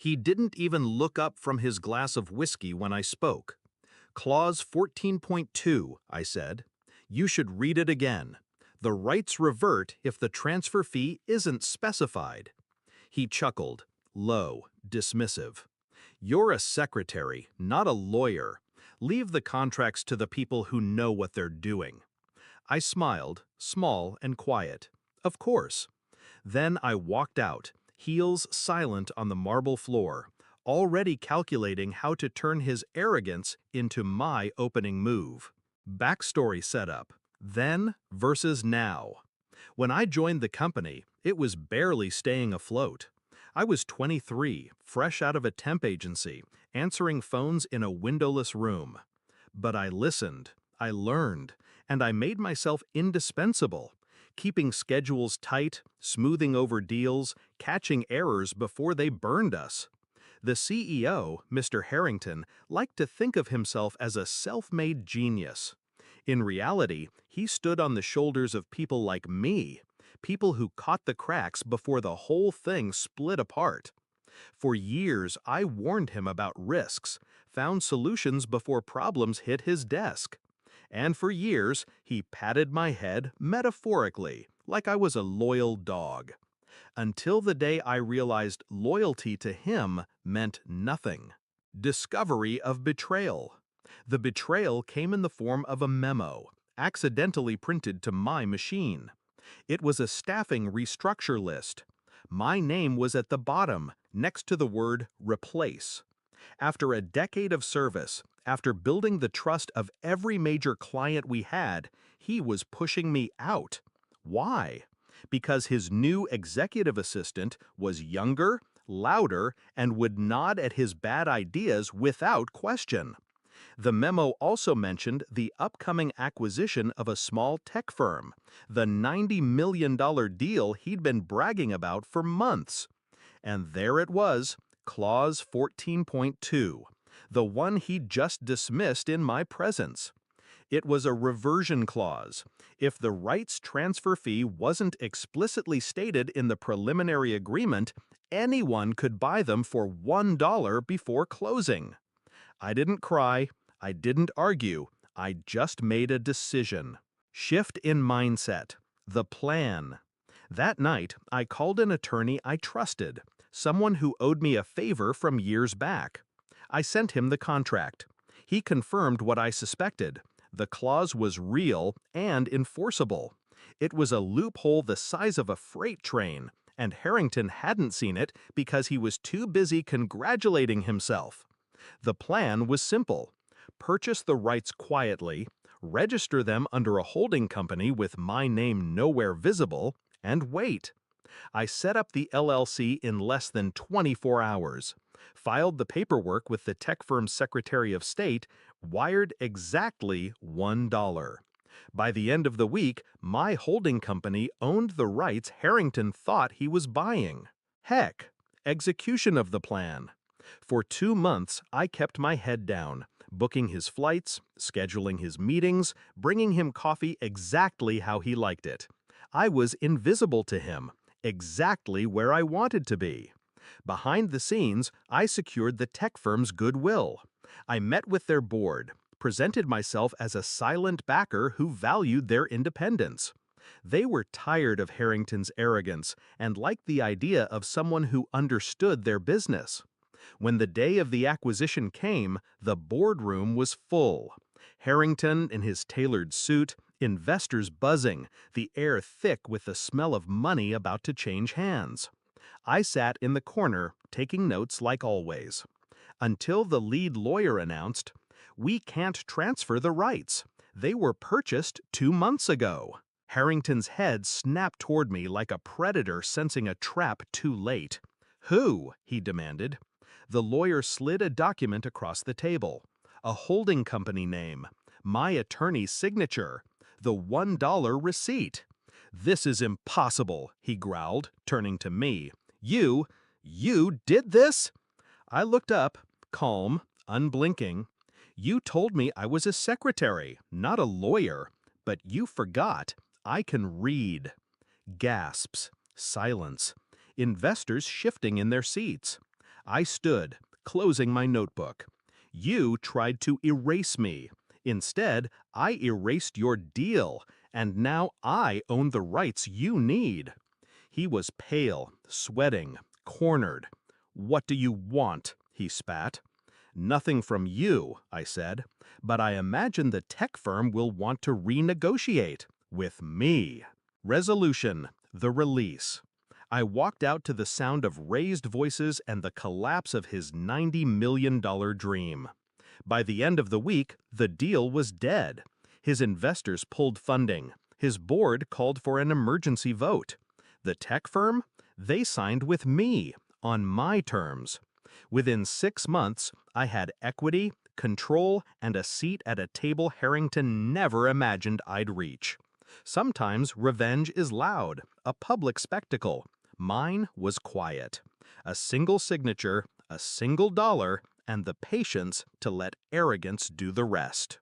He didn't even look up from his glass of whiskey when I spoke. Clause 14.2, I said. You should read it again. The rights revert if the transfer fee isn't specified. He chuckled, low, dismissive. You're a secretary, not a lawyer. Leave the contracts to the people who know what they're doing. I smiled, small and quiet. Of course. Then I walked out, heels silent on the marble floor, already calculating how to turn his arrogance into my opening move. Backstory setup. Then versus now. When I joined the company, it was barely staying afloat. I was 23, fresh out of a temp agency, answering phones in a windowless room. But I listened, I learned, and I made myself indispensable, keeping schedules tight, smoothing over deals, catching errors before they burned us. The CEO, Mr. Harrington, liked to think of himself as a self-made genius. In reality, he stood on the shoulders of people like me, people who caught the cracks before the whole thing split apart. For years, I warned him about risks, found solutions before problems hit his desk. And for years, he patted my head metaphorically, like I was a loyal dog. Until the day I realized loyalty to him meant nothing. Discovery of betrayal. The betrayal came in the form of a memo, accidentally printed to my machine. It was a staffing restructure list. My name was at the bottom, next to the word replace. After a decade of service, after building the trust of every major client we had, he was pushing me out. Why? Because his new executive assistant was younger, louder, and would nod at his bad ideas without question. The memo also mentioned the upcoming acquisition of a small tech firm, the $90 million deal he'd been bragging about for months. And there it was, Clause 14.2, the one he'd just dismissed in my presence. It was a reversion clause. If the rights transfer fee wasn't explicitly stated in the preliminary agreement, anyone could buy them for $1 before closing. I didn't cry, I didn't argue, I just made a decision. Shift in mindset. The plan. That night, I called an attorney I trusted, someone who owed me a favor from years back. I sent him the contract. He confirmed what I suspected. The clause was real and enforceable. It was a loophole the size of a freight train, and Harrington hadn't seen it because he was too busy congratulating himself. The plan was simple. Purchase the rights quietly, register them under a holding company with my name nowhere visible, and wait. I set up the LLC in less than 24 hours, filed the paperwork with the tech firm's Secretary of State, wired exactly $1. By the end of the week, my holding company owned the rights Harrington thought he was buying. Heck, execution of the plan. For 2 months, I kept my head down, booking his flights, scheduling his meetings, bringing him coffee exactly how he liked it. I was invisible to him, exactly where I wanted to be. Behind the scenes, I secured the tech firm's goodwill. I met with their board, presented myself as a silent backer who valued their independence. They were tired of Harrington's arrogance and liked the idea of someone who understood their business. When the day of the acquisition came, the boardroom was full. Harrington in his tailored suit, investors buzzing, the air thick with the smell of money about to change hands. I sat in the corner, taking notes like always. Until the lead lawyer announced, "We can't transfer the rights. They were purchased 2 months ago." Harrington's head snapped toward me like a predator sensing a trap too late. "Who?" he demanded. The lawyer slid a document across the table. A holding company name, my attorney's signature, the $1 receipt. "This is impossible," he growled, turning to me. You did this?" I looked up, calm, unblinking. "You told me I was a secretary, not a lawyer, but you forgot. I can read." Gasps, silence, investors shifting in their seats. I stood, closing my notebook. You tried to erase me. Instead, I erased your deal, and now I own the rights you need. He was pale, sweating, cornered. What do you want? He spat. Nothing from you, I said, but I imagine the tech firm will want to renegotiate with me. Resolution, the release. I walked out to the sound of raised voices and the collapse of his $90 million dream. By the end of the week, the deal was dead. His investors pulled funding. His board called for an emergency vote. The tech firm? They signed with me, on my terms. Within 6 months, I had equity, control, and a seat at a table Harrington never imagined I'd reach. Sometimes revenge is loud, a public spectacle. Mine was quiet. A single signature, a single dollar, and the patience to let arrogance do the rest.